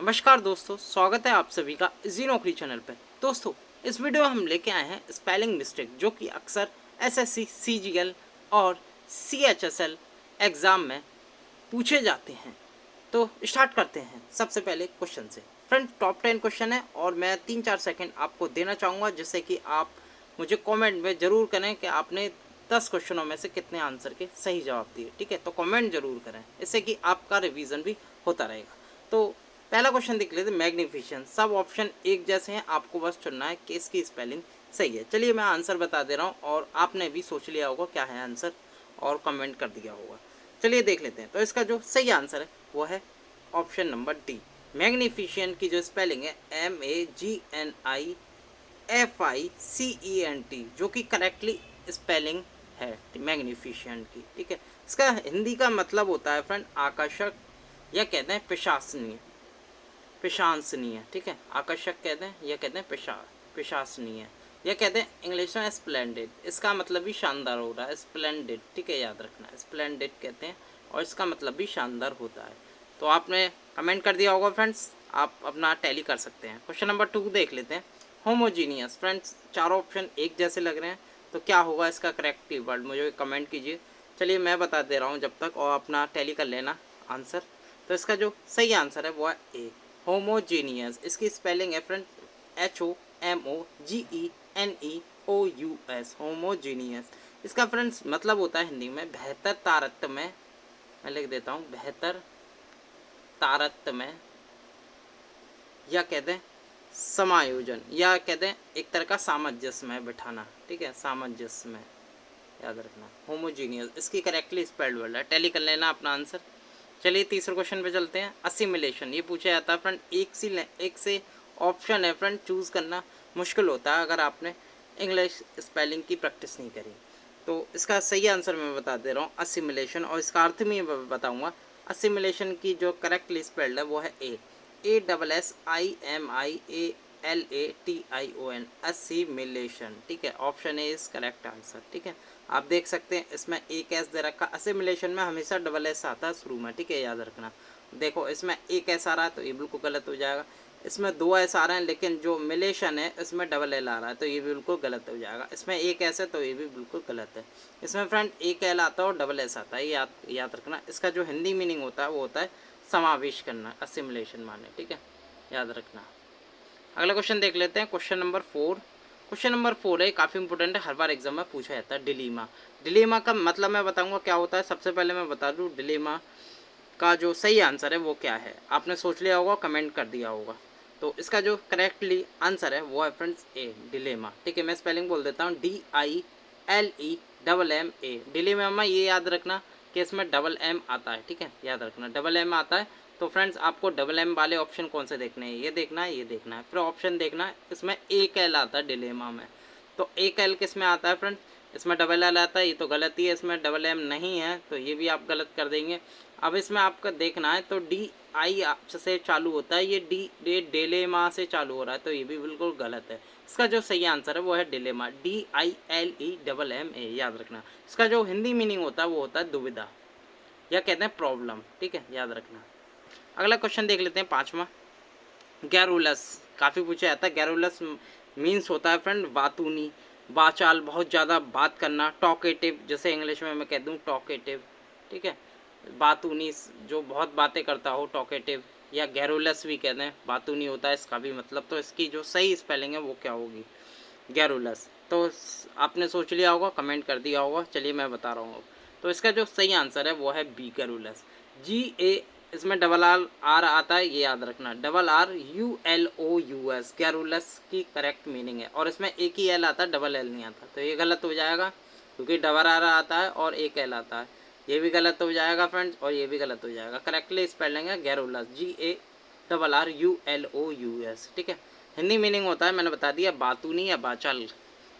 नमस्कार दोस्तों, स्वागत है आप सभी का इजी नौकरी चैनल पर। दोस्तों, इस वीडियो में हम लेके आए हैं स्पेलिंग मिस्टेक जो कि अक्सर एसएससी, सीजीएल और सीएचएसएल एग्ज़ाम में पूछे जाते हैं। तो स्टार्ट करते हैं सबसे पहले क्वेश्चन से। फ्रेंड, टॉप 10 क्वेश्चन है और मैं 3-4 सेकंड आपको देना चाहूँगा जिससे कि आप मुझे कमेंट में ज़रूर करें कि आपने 10 क्वेश्चनों में से कितने आंसर के सही जवाब दिए। ठीक है, तो कमेंट ज़रूर करें, इससे कि आपका रिवीजन भी होता रहेगा। तो पहला क्वेश्चन देख लेते, मैग्निफिसेंट। सब ऑप्शन एक जैसे हैं, आपको बस चुनना है कि इसकी स्पेलिंग सही है। चलिए मैं आंसर बता दे रहा हूँ और आपने भी सोच लिया होगा क्या है आंसर और कमेंट कर दिया होगा। चलिए देख लेते हैं। तो इसका जो सही आंसर है वो है ऑप्शन नंबर डी। मैग्निफिसेंट की जो स्पेलिंग है MAGNIFICENT, जो कि करेक्टली स्पेलिंग है मैग्निफिसेंट की। ठीक है, इसका हिंदी का मतलब होता है फ्रेंड आकर्षक, या कहते हैं प्रशंसनीय। प्रशंसनीय, ठीक है, आकर्षक कहते हैं या कहते हैं प्रशंसनीय, या कहते हैं इंग्लिश में स्प्लेंडेड। इसका मतलब भी शानदार हो रहा है, स्प्लेंडेड। ठीक है, याद रखना, स्प्लेंडेड कहते हैं और इसका मतलब भी शानदार होता है। तो आपने कमेंट कर दिया होगा फ्रेंड्स, आप अपना टैली कर सकते हैं। क्वेश्चन नंबर 2 देख लेते हैं। होमोजीनियस। फ्रेंड्स, चारों ऑप्शन एक जैसे लग रहे हैं, तो क्या होगा इसका करेक्ट वर्ड, मुझे कमेंट कीजिए। चलिए मैं बता दे रहा हूँ जब तक, और अपना टैली कर लेना आंसर। तो इसका जो सही आंसर है वो है ए, होमोजीनियस। इसकी स्पेलिंग है फ्रेंड HOMOGENEOUS, होमोजीनियस। इसका फ्रेंड्स मतलब होता है हिंदी में बेहतर तारतम्य। मैं लिख देता हूँ, बेहतर तारतम्य, या कहते हैं समायोजन, या कहते हैं एक तरह का सामंजस्य में बिठाना। ठीक है, सामंजस्य में, याद रखना। होमोजीनियस इसकी करेक्टली स्पेल्ड वर्ड है। टैली कर लेना अपना आंसर। चलिए तीसरे क्वेश्चन पे चलते हैं। असिमिलेशन, ये पूछा जाता है फ्रेंड, एक से ऑप्शन है फ्रेंड, चूज़ करना मुश्किल होता है अगर आपने इंग्लिश स्पेलिंग की प्रैक्टिस नहीं करी। तो इसका सही आंसर मैं बता दे रहा हूँ, असिमिलेशन, और इसका अर्थ भी मैं बताऊँगा। असिमिलेशन की जो करेक्टली स्पेल्ड है वो है ASSIMIALATION, असिमिलेशन। ठीक है, option A is correct answer. ठीक है, आप देख सकते हैं इसमें एक एस दे रखा। असिमिलेशन में हमेशा डबल एस आता है शुरू में। ठीक है, याद रखना। देखो इसमें एक एस आ रहा है तो ये बिल्कुल गलत हो जाएगा। इसमें दो एस आ रहे हैं लेकिन जो मिलेशन है इसमें डबल एल आ रहा है तो ये भी बिल्कुल गलत हो जाएगा। इसमें एक एस है तो ये भी बिल्कुल गलत है। इसमें फ्रेंड एक एल आता है और डबल एस आता है, ये याद रखना। इसका जो हिंदी मीनिंग होता है वो होता है समावेश करना, असिमिलेशन माने। ठीक है, याद रखना। अगला क्वेश्चन देख लेते हैं, क्वेश्चन नंबर 4। क्वेश्चन नंबर 4 है, काफ़ी इंपॉर्टेंट है, हर बार एग्जाम में पूछा जाता है। डिलीमा। डिलीमा का मतलब मैं बताऊंगा क्या होता है। सबसे पहले मैं बता दूं डिलीमा का जो सही आंसर है वो क्या है। आपने सोच लिया होगा, कमेंट कर दिया होगा। तो इसका जो करेक्टली आंसर है वो है फ्रेंड्स ए, डिलेमा। ठीक है, मैं स्पेलिंग बोल देता हूँ, DILEMMA। डिलेमा ये याद रखना कि इसमें डबल एम आता है। ठीक है, याद रखना डबल एम आता है। तो फ्रेंड्स आपको डबल एम वाले ऑप्शन कौन से देखने हैं, ये देखना है, ये देखना है। फिर ऑप्शन देखना है, इसमें एक एल आता है डिलेमा में। तो एक एल किस में आता है फ्रेंड, इसमें डबल एल आता है, ये तो गलत ही है। इसमें डबल एम नहीं है तो ये भी आप गलत कर देंगे। अब इसमें आपका देखना है तो DI से चालू होता है, ये डिलेमा से चालू हो रहा है तो ये भी बिल्कुल गलत है। इसका जो सही आंसर है वो है डिलेमा, DILEMMA, याद रखना। इसका जो हिंदी मीनिंग होता है वो होता है दुविधा, या कहते हैं प्रॉब्लम। ठीक है, याद रखना। अगला क्वेश्चन देख लेते हैं, 5वां। गैरुलस, काफ़ी पूछा जाता है। गैरुलस मीन्स होता है फ्रेंड बातूनी, बाचाल, बहुत ज़्यादा बात करना। टॉकेटिव, जैसे इंग्लिश में मैं कह दूँ टॉकेटिव। ठीक है, बातूनी जो बहुत बातें करता हो, टॉकेटिव, या गैरुलस भी कहते हैं, बातूनी होता है इसका भी मतलब। तो इसकी जो सही स्पेलिंग है वो क्या होगी, गैरुलस। तो आपने सोच लिया होगा, कमेंट कर दिया होगा। चलिए मैं बता रहा हूँ। तो इसका जो सही आंसर है वो है बी, गैरुलस। GA, इसमें डबल आर आता है, ये याद रखना, RRULOUS, गैरुलस की करेक्ट मीनिंग है। और इसमें एक ही एल आता है, डबल एल नहीं आता, तो ये गलत हो जाएगा क्योंकि डबल आर आता है और एक एल आता है। ये भी गलत हो जाएगा फ्रेंड्स और ये भी गलत हो जाएगा। करेक्टली स्पेलिंग है गैरुलस, GARRULOUS। ठीक है, हिंदी मीनिंग होता है, मैंने बता दिया, बातूनी या बाचाल,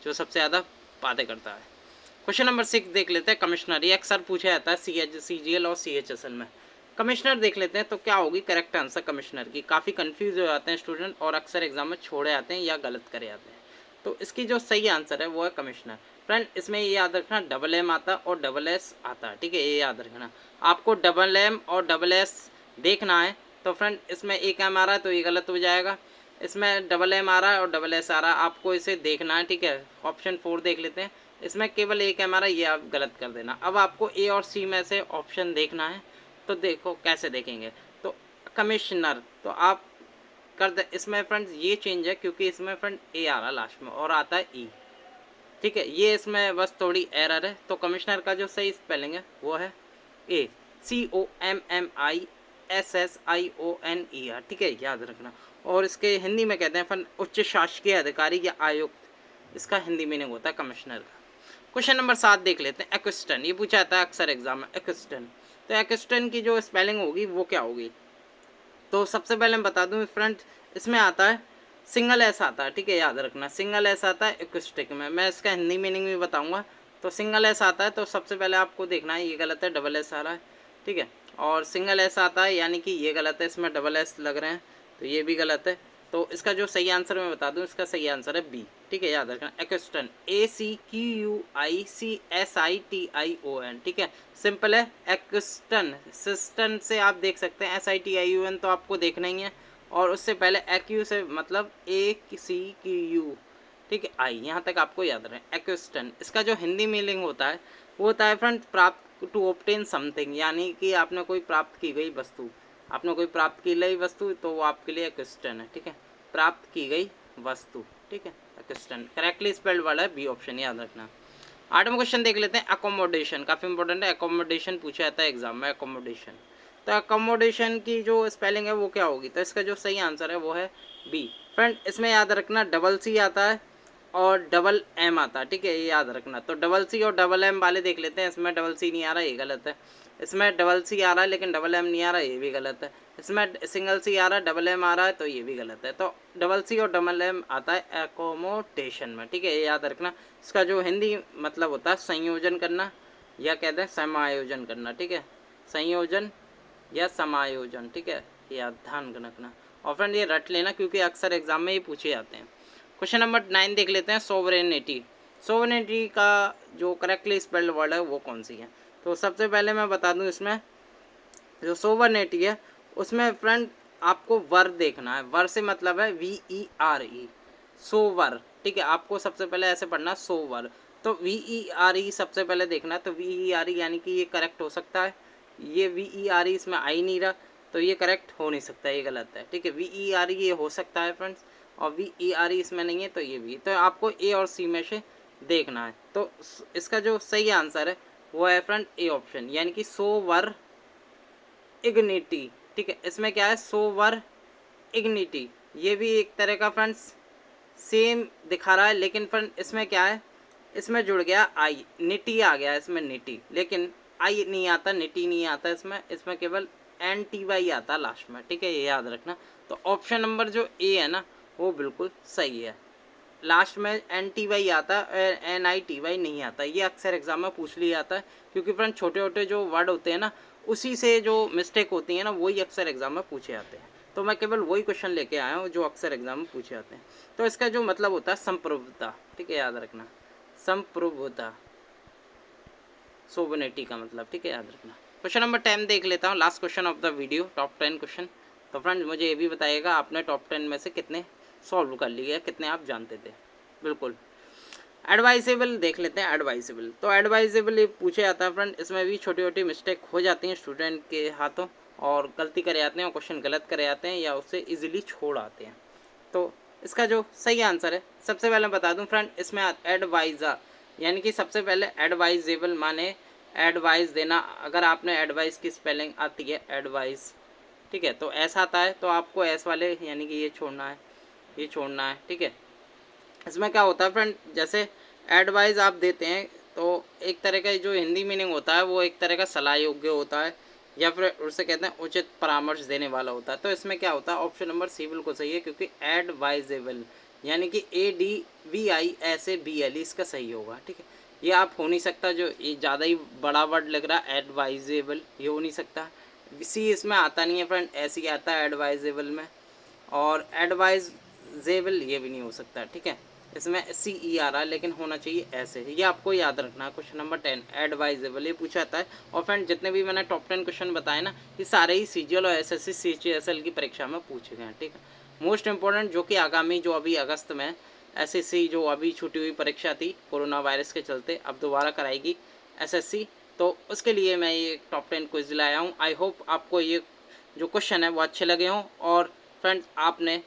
जो सबसे ज़्यादा बातें करता है। क्वेश्चन नंबर 6 देख लेते हैं, कमिश्नर। ये अक्सर पूछा जाता है CGL और CHSL में। कमिश्नर देख लेते हैं तो क्या होगी करेक्ट आंसर कमिश्नर की। काफ़ी कंफ्यूज हो जाते हैं स्टूडेंट और अक्सर एग्जाम में छोड़े जाते हैं या गलत करे जाते हैं। तो इसकी जो सही आंसर है वो है कमिश्नर। फ्रेंड, इसमें ये याद रखना डबल एम आता और डबल एस आता है। ठीक है, ये याद रखना। आपको डबल एम और डबल एस देखना है तो फ्रेंड इसमें एक एम आ रहा है तो ये गलत हो जाएगा। इसमें डबल एम आ रहा है और डबल एस आ रहा है, आपको इसे देखना है, ठीक है। ऑप्शन 4 देख लेते हैं, इसमें केवल एक एम आ रहा है, ये आप गलत कर देना। अब आपको ए और सी में से ऑप्शन देखना है, तो देखो कैसे देखेंगे। तो कमिश्नर, तो आप कर दे, इसमें फ्रेंड्स ये चेंज है क्योंकि इसमें फ्रेंड ए आ रहा है लास्ट में और आता है ई, ठीक है। ये इसमें बस थोड़ी एरर है। तो कमिश्नर का जो सही स्पेलिंग है वो है ए, COMMISSIONER, ठीक है, याद रखना। और इसके हिंदी में कहते हैं फन उच्च शासकीय अधिकारी या आयुक्त, इसका हिंदी मीनिंग होता है कमिश्नर का। क्वेश्चन नंबर 7 देख लेते हैं, एक्विस्टन, ये पूछा जाता है अक्सर एग्जाम में, एक्विस्टन। तो एक्विस्टन की जो स्पेलिंग होगी वो क्या होगी। तो सबसे पहले मैं बता दूं फ्रेंड, इसमें आता है सिंगल एस आता है, ठीक है, याद रखना सिंगल एस आता है एक्विस्टिक में। मैं इसका हिंदी मीनिंग भी बताऊंगा। तो सिंगल एस आता है तो सबसे पहले आपको देखना है, ये गलत है, डबल एस आ रहा है, ठीक है। और सिंगल एस आता है यानी कि ये गलत है, इसमें डबल एस लग रहे हैं तो ये भी गलत है। तो इसका जो सही आंसर मैं बता दूं, इसका सही आंसर है बी, ठीक है, याद रखना एक्विस्टन, ACQUICSITION, ठीक है, सिंपल है एक्विस्टन। सिस्टन से आप देख सकते हैं SITIUN तो आपको देखना ही है, और उससे पहले एक्यू से मतलब ACQU, ठीक है, आई, यहाँ तक आपको याद रहे एक्विस्टन। इसका जो हिंदी मीनिंग होता है वो होता है फ्रेंड प्राप्त, टू ऑब्टेन समथिंग, यानी कि आपने कोई प्राप्त की गई वस्तु, आपने कोई प्राप्त की गई वस्तु तो वो आपके लिए एक्विस्टन है, ठीक है, प्राप्त की गई वस्तु, ठीक है, एक्विस्टन करेक्टली स्पेल्ड वर्ड है, बी ऑप्शन याद रखना। 8वां क्वेश्चन देख लेते हैं, अकोमोडेशन, काफ़ी इंपॉर्टेंट है, अकोमोडेशन पूछा जाता है एग्जाम में, अकोमोडेशन। तो अकोमोडेशन की जो स्पेलिंग है वो क्या होगी, तो इसका जो सही आंसर है वो है बी। फ्रेंड इसमें याद रखना डबल सी आता है और डबल एम आता है, ठीक है, ये याद रखना। तो डबल सी और डबल एम वाले देख लेते हैं, इसमें डबल सी नहीं आ रहा, ये गलत है। इसमें डबल सी आ रहा है लेकिन डबल एम नहीं आ रहा, ये भी गलत है। इसमें सिंगल सी आ रहा है, डबल एम आ रहा है, तो ये भी गलत है। तो डबल सी और डबल एम आता है एकोमोडेशन में, ठीक है, ये याद रखना। इसका जो हिंदी मतलब होता है संयोजन करना या कहते हैं समायोजन करना, ठीक है, संयोजन या समायोजन, ठीक है, याद ध्यान रखना। और फ्रेंड ये रट लेना क्योंकि अक्सर एग्जाम में ये पूछे जाते हैं। क्वेश्चन नंबर 9 देख लेते हैं, सोवरेनिटी। सोवरेनिटी का जो करेक्टली स्पेल्ड वर्ड है वो कौन सी है। तो सबसे पहले मैं बता दूं, इसमें जो सोवरेनिटी है उसमें फ्रेंड आपको वर देखना है, वर से मतलब है VERE, सोवर, ठीक है, आपको सबसे पहले ऐसे पढ़ना सोवर। तो VERE सबसे पहले देखना है, तो VERE यानी कि ये करेक्ट हो सकता है, ये VERE इसमें आ ही नहीं रहा तो ये करेक्ट हो नहीं सकता, ये गलत है, ठीक है। VERE ये हो सकता है फ्रेंड्स, और VERE इसमें नहीं है तो ये भी, तो आपको ए और सी में से देखना है। तो इसका जो सही आंसर है वो है फ्रेंड ए ऑप्शन, यानी कि सोवर इग्निटी, ठीक है। इसमें क्या है, सोवर इग्निटी, ये भी एक तरह का फ्रेंड्स सेम दिखा रहा है, लेकिन फ्रेंड इसमें क्या है, इसमें जुड़ गया आई, निटी आ गया इसमें निटी, लेकिन आई नहीं आता, निटी नहीं आता इसमें केवल NTY आता लास्ट में, ठीक है, ये याद रखना। तो ऑप्शन नंबर जो ए है ना वो बिल्कुल सही है, लास्ट में NTY आता है, NITY नहीं आता, ये अक्सर एग्जाम में पूछ लिया जाता है क्योंकि फ्रेंड छोटे छोटे जो वर्ड होते हैं ना उसी से जो मिस्टेक होती है ना वही अक्सर एग्जाम में पूछे जाते हैं। तो मैं केवल वही क्वेश्चन लेके आया हूँ जो अक्सर एग्जाम में पूछे जाते हैं। तो इसका जो मतलब होता है संप्रभुता, ठीक है, याद रखना संप्रभुता, सोवरेनिटी का मतलब, ठीक है, याद रखना। क्वेश्चन नंबर 10 देख लेता हूँ, last question of the video, top 10 question. तो फ्रेंड मुझे ये भी बताइएगा आपने टॉप 10 में से कितने सॉल्व कर लिए, कितने आप जानते थे। बिल्कुल एडवाइजेबल देख लेते हैं, एडवाइजेबल। तो एडवाइजेबल ये पूछे जाता है फ्रेंड, इसमें भी छोटी छोटी मिस्टेक हो जाती हैं स्टूडेंट के हाथों, और गलती करे जाते हैं और क्वेश्चन गलत करे जाते हैं या उससे इजीली छोड़ आते हैं। तो इसका जो सही आंसर है, सबसे पहले बता दूं फ्रेंड, इसमें एडवाइज़र, यानी कि सबसे पहले एडवाइजेबल माने एडवाइस देना। अगर आपने एडवाइस की स्पेलिंग आती है एडवाइस, ठीक है, तो ऐसा आता है तो आपको एस वाले यानी कि ये छोड़ना है, ये छोड़ना है, ठीक है। इसमें क्या होता है फ्रेंड, जैसे एडवाइस आप देते हैं तो एक तरह का जो हिंदी मीनिंग होता है वो एक तरह का सलाह योग्य होता है, या फिर उसे कहते हैं उचित परामर्श देने वाला होता है। तो इसमें क्या होता है, ऑप्शन नंबर सी बिल्कुल सही है, क्योंकि एडवाइजेबल यानी कि ADVI ऐसे BLE इसका सही होगा, ठीक है। ये आप हो नहीं सकता, जो ये ज़्यादा ही बड़ा वर्ड लग रहा है एडवाइजेबल, ये हो नहीं सकता। सी इसमें आता नहीं है फ्रेंड, ऐसे ही आता है एडवाइजेबल में, और एडवाइजेबल ये भी नहीं हो सकता, ठीक है। इसमें CE आ रहा है, लेकिन होना चाहिए ऐसे। ये आपको याद रखना है। क्वेश्चन नंबर 10 एडवाइजेबल ये पूछा जाता है। और फ्रेंड जितने भी मैंने टॉप 10 क्वेश्चन बताए ना, ये सारे ही CGL और SSC CHSL की परीक्षा में पूछे गए हैं, ठीक है। मोस्ट इंपॉर्टेंट जो कि आगामी जो अभी अगस्त में SSC जो अभी छूटी हुई परीक्षा थी कोरोना वायरस के चलते, अब दोबारा कराएगी SSC, तो उसके लिए मैं ये टॉप 10 क्विज लाया हूँ। आई होप आपको ये जो क्वेश्चन है वो अच्छे लगे हों, और फ्रेंड्स आपने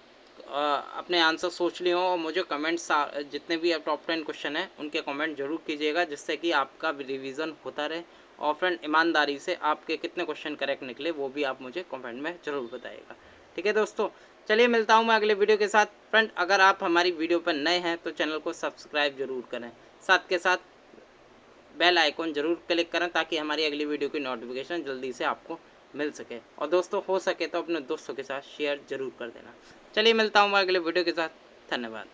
अपने आंसर सोच लिए हों, और मुझे कमेंट्स जितने भी टॉप 10 क्वेश्चन हैं उनके कमेंट जरूर कीजिएगा, जिससे कि आपका रिवीजन होता रहे। और फ्रेंड ईमानदारी से आपके कितने क्वेश्चन करेक्ट निकले वो भी आप मुझे कमेंट में ज़रूर बताइएगा, ठीक है दोस्तों। चलिए मिलता हूँ मैं अगले वीडियो के साथ। फ्रेंड अगर आप हमारी वीडियो पर नए हैं तो चैनल को सब्सक्राइब जरूर करें, साथ के साथ बेल आइकॉन जरूर क्लिक करें, ताकि हमारी अगली वीडियो की नोटिफिकेशन जल्दी से आपको मिल सके। और दोस्तों हो सके तो अपने दोस्तों के साथ शेयर जरूर कर देना। चलिए मिलता हूँ मैं अगले वीडियो के साथ। धन्यवाद।